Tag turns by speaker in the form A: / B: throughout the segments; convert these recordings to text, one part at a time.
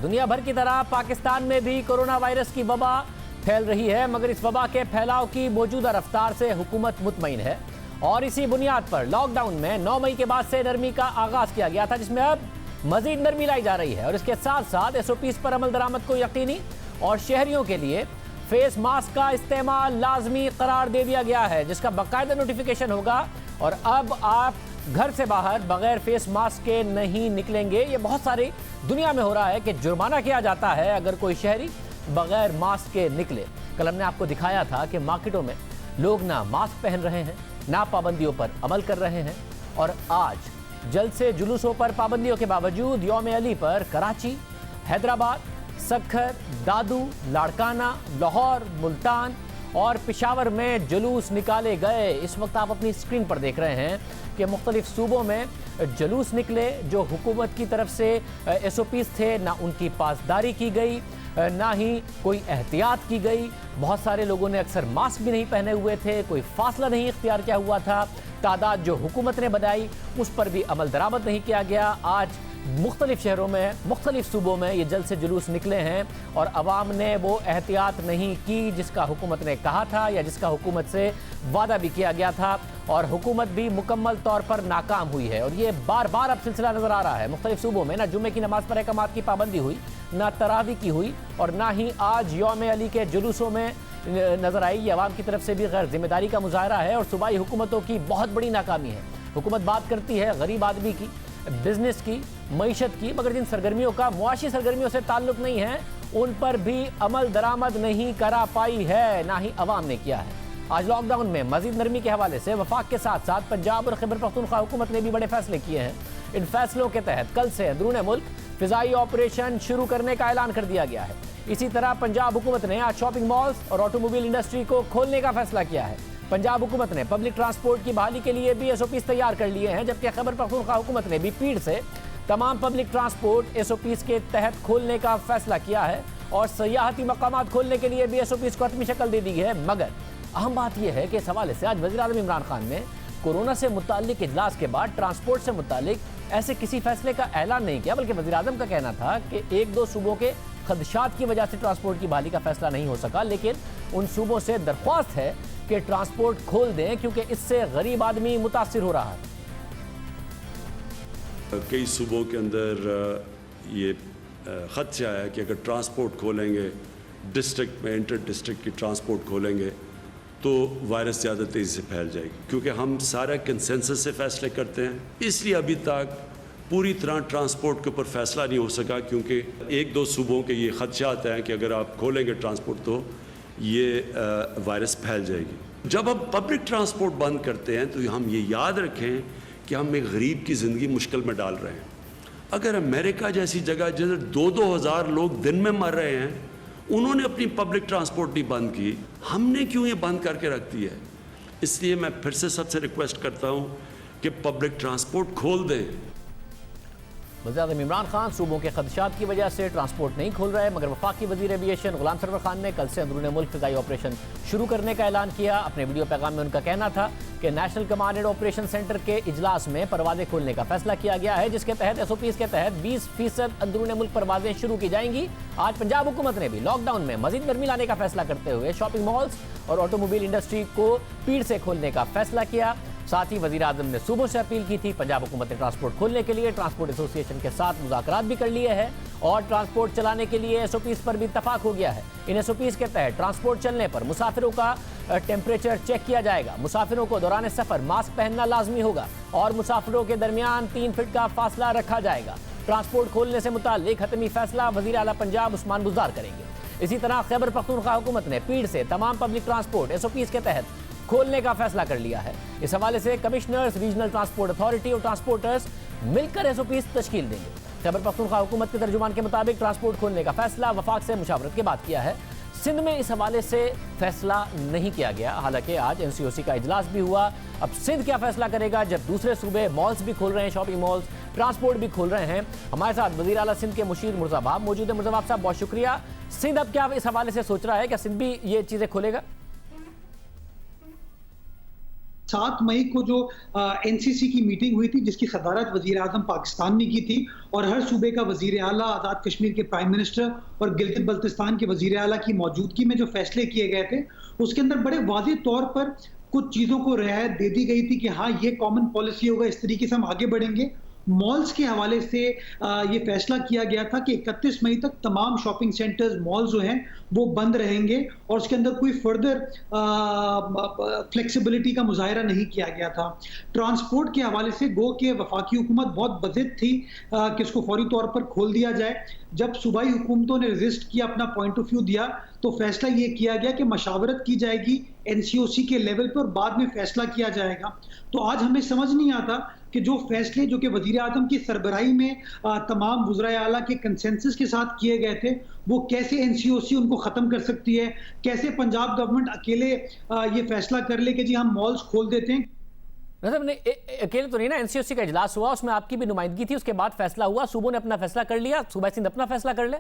A: दुनिया भर की तरह पाकिस्तान में भी कोरोना वायरस की वबा फैल रही है, मगर इस वबा के फैलाव की मौजूदा रफ्तार से हुकूमत मुतमईन है और इसी बुनियाद पर लॉकडाउन में 9 मई के बाद से नरमी का आगाज किया गया था, जिसमें अब मजीद नरमी लाई जा रही है और इसके साथ साथ SOPs पर अमल दरामद को यकीनी और शहरियों के लिए फेस मास्क का इस्तेमाल लाजमी करार दे दिया गया है, जिसका बाकायदा नोटिफिकेशन होगा और अब आप घर से बाहर बगैर फेस मास्क के नहीं निकलेंगे। ये बहुत सारी दुनिया में हो रहा है कि जुर्माना किया जाता है अगर कोई शहरी बगैर मास्क के निकले। कल हमने आपको दिखाया था कि मार्केटों में लोग ना मास्क पहन रहे हैं, ना पाबंदियों पर अमल कर रहे हैं और आज जल्द से जुलूसों पर पाबंदियों के बावजूद यौम अली पर कराची, हैदराबाद, सक्खर, दादू, लाड़काना, लाहौर, मुल्तान और पेशावर में जुलूस निकाले गए। इस वक्त आप अपनी स्क्रीन पर देख रहे हैं कि मुख्तलिफ सूबों में जुलूस निकले जो हुकूमत की तरफ से SOPs थे, ना उनकी पासदारी की गई, ना ही कोई एहतियात की गई। बहुत सारे लोगों ने अक्सर मास्क भी नहीं पहने हुए थे, कोई फासला नहीं इख्तियार किया हुआ था। तादाद जो हुकूमत ने बनाई उस पर भी अमल दरामद नहीं किया गया। आज मुख्तलिफ शहरों में, मुख्तलिफ सूबों में ये जल्द से जुलूस निकले हैं और अवाम ने वो एहतियात नहीं की जिसका हुकूमत ने कहा था या जिसका हुकूमत से वादा भी किया गया था और हुकूमत भी मुकम्मल तौर पर नाकाम हुई है और ये बार बार अब सिलसिला नज़र आ रहा है। मुख्तलिफ सूबों में ना जुम्मे की नमाज पर अहकामात की पाबंदी हुई, ना तरावी की हुई और ना ही आज यौम अली के जुलूसों में नज़र आई। ये अवाम की तरफ से भी गैर जिम्मेदारी का मुजाहरा है और सूबाई हुकूमतों की बहुत बड़ी नाकामी है। हुकूमत बात करती है गरीब आदमी की, बिजनेस की, मईशत की, मगर जिन सरगर्मियों का मुआशी सरगर्मियों से ताल्लुक नहीं है उन पर भी अमल दरामद नहीं करा पाई है, ना ही अवाम ने किया है। आज लॉकडाउन में मजीद नरमी के हवाले से वफाक के साथ साथ पंजाब और खैबर पख्तूनख्वा हुकूमत ने भी बड़े फैसले किए हैं। इन फैसलों के तहत कल से अंदरून मुल्क फिजाई ऑपरेशन शुरू करने का ऐलान कर दिया गया है। इसी तरह पंजाब हुकूमत ने आज शॉपिंग मॉल्स और ऑटोमोबाइल इंडस्ट्री को खोलने का फैसला किया है। पंजाब हुकूमत ने पब्लिक ट्रांसपोर्ट की बहाली के लिए भी SOPs तैयार कर लिए हैं, जबकि खैबर पख्तूनख्वा हुकूमत ने भी पीर से तमाम पब्लिक ट्रांसपोर्ट SOPs के तहत खोलने का फैसला किया है और सयाहती मकामात खोलने के लिए भी SOPs को हतमी शक्ल दे दी है। मगर अहम बात यह है कि इस हवाले से आज वज़ीर आज़म इमरान खान ने कोरोना से मुताल्लिक इजलास के बाद ट्रांसपोर्ट से मुताल्लिक ऐसे किसी फैसले का ऐलान नहीं किया, बल्कि वज़ीर आज़म का कहना था कि 1-2 सूबों के खदशात की वजह से ट्रांसपोर्ट की बहाली का फैसला नहीं हो सका, लेकिन उन सूबों से दरख्वास्त है कि ट्रांसपोर्ट खोल दें क्योंकि इससे गरीब आदमी मुतासिर हो रहा है।
B: कई सूबों के अंदर ये खदशा है कि अगर ट्रांसपोर्ट खोलेंगे, डिस्ट्रिक्ट में इंटर डिस्ट्रिक्ट की ट्रांसपोर्ट खोलेंगे तो वायरस ज़्यादा तेज़ी से फैल जाएगी, क्योंकि हम सारा कंसेंसस से फैसले करते हैं। इसलिए अभी तक पूरी तरह ट्रांसपोर्ट के ऊपर फैसला नहीं हो सका, क्योंकि 1-2 सूबों के ये खदशात हैं कि अगर आप खोलेंगे ट्रांसपोर्ट तो ये वायरस फैल जाएगी। जब हम पब्लिक ट्रांसपोर्ट बंद करते हैं तो हम ये याद रखें कि हम एक गरीब की ज़िंदगी मुश्किल में डाल रहे हैं। अगर अमेरिका जैसी जगह जिधर 2-2 हज़ार लोग दिन में मर रहे हैं, उन्होंने अपनी पब्लिक ट्रांसपोर्ट नहीं बंद की, हमने क्यों ये बंद करके रख दी है? इसलिए मैं फिर से सबसे रिक्वेस्ट करता हूँ कि पब्लिक ट्रांसपोर्ट खोल दें।
A: वज़ीर आज़म इमरान खान सूबों के खदशात की वजह से ट्रांसपोर्ट नहीं खोल रहे, मगर वफाकी वज़ीर एविएशन गुलाम सरवर खान ने कल से अंदरून मुल्क फ़िज़ाई ऑपरेशन शुरू करने का ऐलान किया। अपने वीडियो पैगाम में उनका कहना था कि national command and operation centre के इजलास में परवाज़ें खोलने का फैसला किया गया है, जिसके तहत SOPs के तहत 20% अंदरून मुल्क परवाज़ें शुरू की जाएंगी। आज पंजाब हुकूमत ने भी लॉकडाउन में मज़ीद नरमी लाने का फैसला करते हुए शॉपिंग मॉल्स और ऑटोमोबाइल इंडस्ट्री को पीड़ से खोलने का फैसला किया। साथ ही वज़ीर आज़म ने सूबों से अपील की थी। पंजाब हुकूमत ने ट्रांसपोर्ट खोलने के लिए ट्रांसपोर्ट एसोसिएशन के साथ मुज़ाकरात भी कर लिए हैं और ट्रांसपोर्ट चलाने के लिए SOPs पर भी इत्तफाक हो गया है। इन SOPs के तहत ट्रांसपोर्ट चलने पर मुसाफिरों का टेम्परेचर चेक किया जाएगा, मुसाफिरों को दौरान सफ़र मास्क पहनना लाजमी होगा और मुसाफिरों के दरमियान 3 फीट का फासला रखा जाएगा। ट्रांसपोर्ट खोलने से मुताल्लिक हतमी फैसला वज़ीर आला पंजाब उस्मान बुज़दार करेंगे। इसी तरह खैबर पख्तूनख्वा हुकूमत ने पीड़ से तमाम पब्लिक ट्रांसपोर्ट SOPs के तहत खोलने का फैसला कर लिया है। इस हवाले से कमिश्नर्स, रीजनल ट्रांसपोर्ट अथॉरिटी और ट्रांसपोर्टर्स मिलकर SOPs तश्कील देंगे। खैबर पख्तूनख्वा हुकूमत के तर्जुमान के मुताबिक ट्रांसपोर्ट खोलने का फैसला वफाक से मुशावरत के बाद किया है। सिंध में इस हवाले से फैसला नहीं किया गया, हालांकि आज NCOC का इजलास भी हुआ। अब सिंध क्या फैसला करेगा जब दूसरे सूबे मॉल्स भी खोल रहे हैं, शॉपिंग मॉल्स, ट्रांसपोर्ट भी खोल रहे हैं। हमारे साथ वज़ीर आला सिंध के मुशीर मुर्ज़ाबाब मौजूद है। मुर्ज़ाबाब साहब बहुत शुक्रिया। सिंध अब क्या इस हवाले से सोच रहा है, क्या सिंध भी ये चीज़ें खोलेगा?
C: 7 मई को जो एनसीसी की मीटिंग हुई थी, जिसकी सदारत वजीर आजम पाकिस्तान ने की थी, और हर सूबे का वजीर आला, आज़ाद कश्मीर के प्राइम मिनिस्टर और गिलगित बल्तिस्तान के वजीर आला की मौजूदगी में जो फैसले किए गए थे, उसके अंदर बड़े वाज़ेह तौर पर कुछ चीज़ों को रियायत दे दी गई थी कि हाँ, ये कॉमन पॉलिसी होगा, इस तरीके से हम आगे बढ़ेंगे। मॉल्स के हवाले से ये फैसला किया गया था कि 31 मई तक तमाम शॉपिंग सेंटर्स, मॉल जो हैं वो बंद रहेंगे और उसके अंदर कोई फर्दर फ्लेक्सिबिलिटी का मुजाहरा नहीं किया गया था। ट्रांसपोर्ट के हवाले से गो के वफाकी हुकूमत बहुत बज़िद थी कि उसको फौरी तौर पर खोल दिया जाए। जब सूबाई हुकूमतों ने रेजिस्ट किया, अपना पॉइंट ऑफ व्यू दिया, तो फैसला ये किया गया कि मशावरत की जाएगी एनसीओसी के लेवल पर और बाद में फैसला किया जाएगा। तो आज हमें समझ नहीं आता कि जो फैसले जो कि वजीर आजम की सरबराही में तमाम वज़राए आला के कंसेंसस के साथ किए गए थे, वो कैसे एनसीओसी उनको ख़त्म कर सकती है, कैसे पंजाब गवर्नमेंट अकेले ये फैसला कर ले कि जी हम मॉल्स खोल देते हैं।
A: मतलब नहीं, अकेले तो नहीं ना, एनसीओसी का इजलास हुआ, उसमें आपकी भी नुमाइंदगी थी, उसके बाद फैसला हुआ, सूबों ने अपना फैसला कर लिया, सूबा सिंध अपना फैसला कर ले।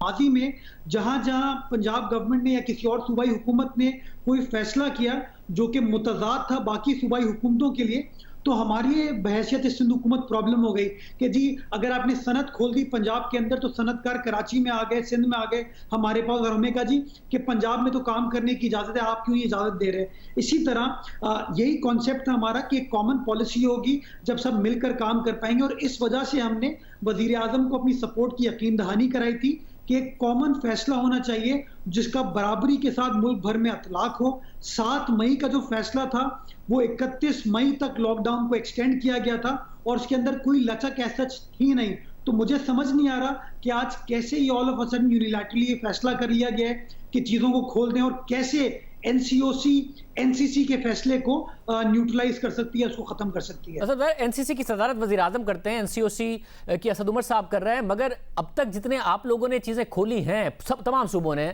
C: माजी में जहां जहां पंजाब गवर्नमेंट ने या किसी और सूबाई हुकूमत ने कोई फैसला किया जो कि मुतज़ाद था बाकी सूबाई हुकूमतों के लिए, तो हमारी बहैसियत सिंध हुकूमत प्रॉब्लम हो गई कि जी अगर आपने सनत खोल दी पंजाब के अंदर, तो सनतकार कराची में आ गए, सिंध में आ गए हमारे पास, और हमें कहा जी कि पंजाब में तो काम करने की इजाज़त है, आप क्यों ये इजाज़त दे रहे हैं। इसी तरह यही कॉन्सेप्ट था हमारा कि एक कॉमन पॉलिसी होगी जब सब मिलकर काम कर पाएंगे, और इस वजह से हमने वज़ीर आज़म को अपनी सपोर्ट की यकीन दहानी कराई थी कि एक कॉमन फैसला होना चाहिए जिसका बराबरी के साथ मुल्क भर में इतलाक हो। 7 मई का जो फैसला था वो 31 मई तक लॉकडाउन को एक्सटेंड किया गया था और उसके अंदर कोई लचक ऐसा थी नहीं। तो मुझे समझ नहीं आ रहा कि आज कैसे ये all of a sudden unilaterally ये फैसला कर लिया गया है कि चीज़ों को खोल दें, और कैसे एनसीओसी एनसीसी के फैसले को न्यूट्रलाइज कर सकती है, उसको खत्म कर सकती है।
A: असद भाई, एनसीसी की सदारत वजीर आजम करते हैं, एनसीओसी की असद उमर साहब कर रहे हैं, मगर अब तक जितने आप लोगों ने चीज़ें खोली हैं, सब तमाम सूबों ने,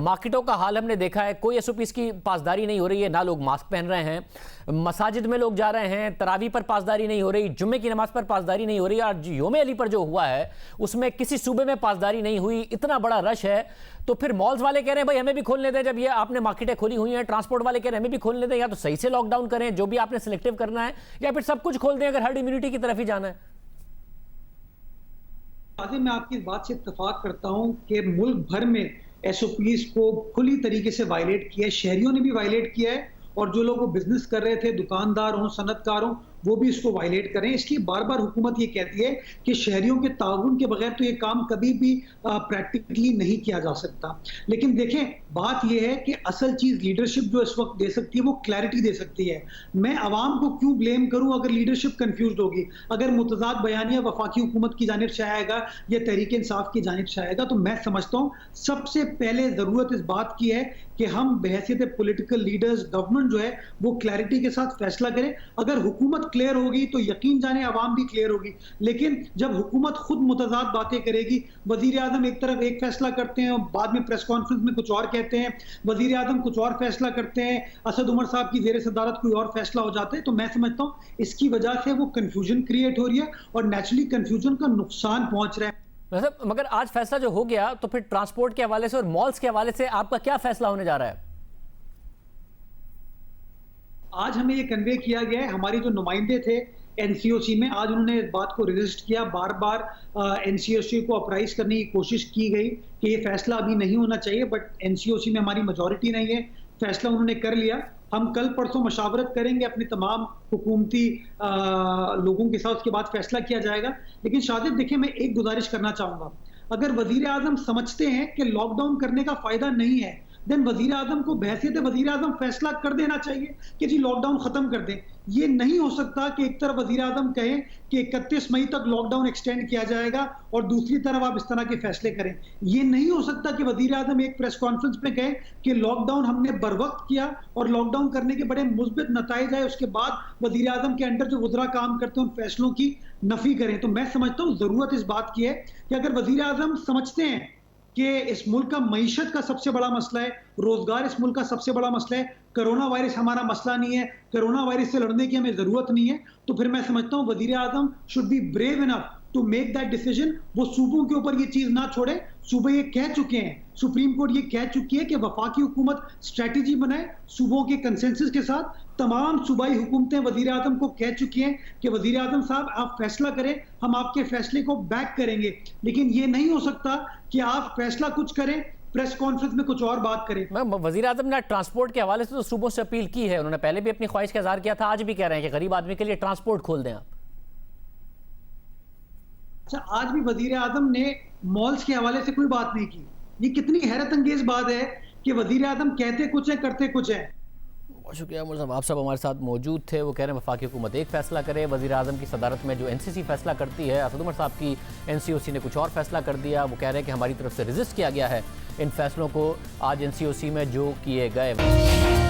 A: मार्केटों का हाल हमने देखा है, कोई एसओपीज़ की पासदारी नहीं हो रही है, ना लोग मास्क पहन रहे हैं, मसाजिद में लोग जा रहे हैं, तरावी पर पासदारी नहीं हो रही, जुम्मे की नमाज पर पासदारी नहीं हो रही, और योम अली पर जो हुआ है उसमें किसी सूबे में पासदारी नहीं हुई, इतना बड़ा रश है। तो फिर मॉल्स वाले कह रहे हैं भाई हमें भी खोलने दें, जब ये आपने मार्केटें खोली हुई हैं, ट्रांसपोर्ट वाले कह रहे हैं हमें भी खोलने दें, या तो सही से लॉकडाउन करें जो भी आपने सिलेक्टिव करना है, या फिर सब कुछ खोल दें अगर हर्ड इम्यूनिटी की तरफ ही जाना है।
C: मैं आपकी इस बात से इत्तेफाक करता हूं कि मुल्क भर में एसओपीज को खुली तरीके से वायलेट किया है, शहरियों ने भी वायलेट किया है, और जो लोग बिजनेस कर रहे थे, दुकानदार हों, सनतकार हों, वो भी इसको वायलेट करें। इसलिए बार बार हुकूमत ये कहती है कि शहरियों के ताउन के बगैर तो ये काम कभी भी प्रैक्टिकली नहीं किया जा सकता। लेकिन देखें, बात ये है कि असल चीज़ लीडरशिप जो इस वक्त दे सकती है वो क्लैरिटी दे सकती है। मैं आवाम को क्यों ब्लेम करूं अगर लीडरशिप कंफ्यूज होगी, अगर मुतज़ाद बयानिया वफाकी हुकूमत की जानिब से आएगा या तहरीक इंसाफ की जानिब से आएगा। तो मैं समझता हूँ सबसे पहले ज़रूरत इस बात की है कि हम बहैसियत पॉलिटिकल लीडर्स, गवर्नमेंट जो है वो क्लैरिटी के साथ फैसला करें। अगर हुकूमत क्लियर होगी तो यकीन जाने आवाम भी क्लियर होगी, लेकिन जब हुकूमत खुद मुतज़ाद बातें करेगी, वजीर आजम एक तरफ एक फैसला करते हैं और बाद में प्रेस कॉन्फ्रेंस में कुछ और कहते हैं, वजीर आजम कुछ और फैसला करते हैं, असद उमर साहब की ज़ेर सदारत कोई और फैसला हो जाता है, तो मैं समझता हूँ इसकी वजह से वो कन्फ्यूजन क्रिएट हो रही है और नेचुरली कन्फ्यूजन का नुकसान पहुंच रहा है।
A: मगर आज फैसला जो हो गया, तो फिर ट्रांसपोर्ट के हवाले से और मॉल्स के हवाले से आपका क्या फैसला होने जा रहा है?
C: आज हमें ये कन्वे किया गया है, हमारे जो नुमाइंदे थे एनसीओसी में, आज उन्होंने इस बात को रजिस्ट किया, बार बार एनसीओसी को अपराइज करने की कोशिश की गई कि ये फैसला अभी नहीं होना चाहिए, बट एनसीओसी में हमारी मेजॉरिटी नहीं है, फैसला उन्होंने कर लिया। हम कल परसों मशावरत करेंगे अपने तमाम हुकूमती लोगों के साथ, उसके बाद फैसला किया जाएगा। लेकिन शाहिद देखिए, मैं एक गुजारिश करना चाहूँगा, अगर वजीर आजम समझते हैं कि लॉकडाउन करने का फ़ायदा नहीं है, देन वजीर आजम को बहैसियत वजीर आजम फैसला कर देना चाहिए कि जी लॉकडाउन खत्म कर दें। ये नहीं हो सकता कि एक तरफ वजीर आजम कहें कि 31 मई तक लॉकडाउन एक्सटेंड किया जाएगा और दूसरी तरफ आप इस तरह के फैसले करें। ये नहीं हो सकता कि वजीर आजम एक प्रेस कॉन्फ्रेंस में कहे कि लॉकडाउन हमने बर वक्त किया और लॉकडाउन करने के बड़े मुस्बित नताइज आए, उसके बाद वजीर आजम के अंडर जो वज़रा काम करते हैं उन फैसलों की नफी करें। तो मैं समझता हूँ ज़रूरत इस बात की है कि अगर वजीर आजम समझते हैं कि इस मुल्क का मईशत का सबसे बड़ा मसला है, रोजगार इस मुल्क का सबसे बड़ा मसला है, कोरोना वायरस हमारा मसला नहीं है, कोरोना वायरस से लड़ने की हमें जरूरत नहीं है, तो फिर मैं समझता हूँ वजीर आजम should be brave enough to make that decision. वो सूबों के ऊपर ये चीज ना छोड़े सूबे ये कह चुके हैं, सुप्रीम कोर्ट ये कह चुकी है कि वफाकी हुकूमत स्ट्रेटजी बनाए सूबों के कंसेंसस के साथ। तमाम सूबाई हुकूमतें वजीर आजम को कह चुकी हैं कि वजीर आजम साहब आप फैसला करें, हम आपके फैसले को बैक करेंगे। लेकिन ये नहीं हो सकता कि आप फैसला कुछ करें, प्रेस कॉन्फ्रेंस में कुछ और बात करें।
A: वजीर आजम ने ट्रांसपोर्ट के हवाले से तो सूबों से अपील की है, उन्होंने पहले भी अपनी ख्वाहिश का इजहार किया था, आज भी कह रहे हैं कि गरीब आदमी के लिए ट्रांसपोर्ट खोल दें आप।
C: अच्छा, आज भी वजीर आजम ने मॉल्स के हवाले से कोई बात नहीं की। ये कितनी हैरत अंगेज बात है कि वजीर आजम कहते कुछ है करते कुछ है।
A: बहुत शुक्रिया उमर साहब, आप सब हमारे साथ मौजूद थे। वो कह रहे हैं वफाकी हुकूमत एक फैसला करे, वज़ीर आज़म की सदारत में जो एनसीसी फैसला करती है, असद उमर साहब की एनसीओसी ने कुछ और फैसला कर दिया। वो कह रहे हैं कि हमारी तरफ से रजिस्ट किया गया है इन फैसलों को आज एनसीओसी में जो किए गए।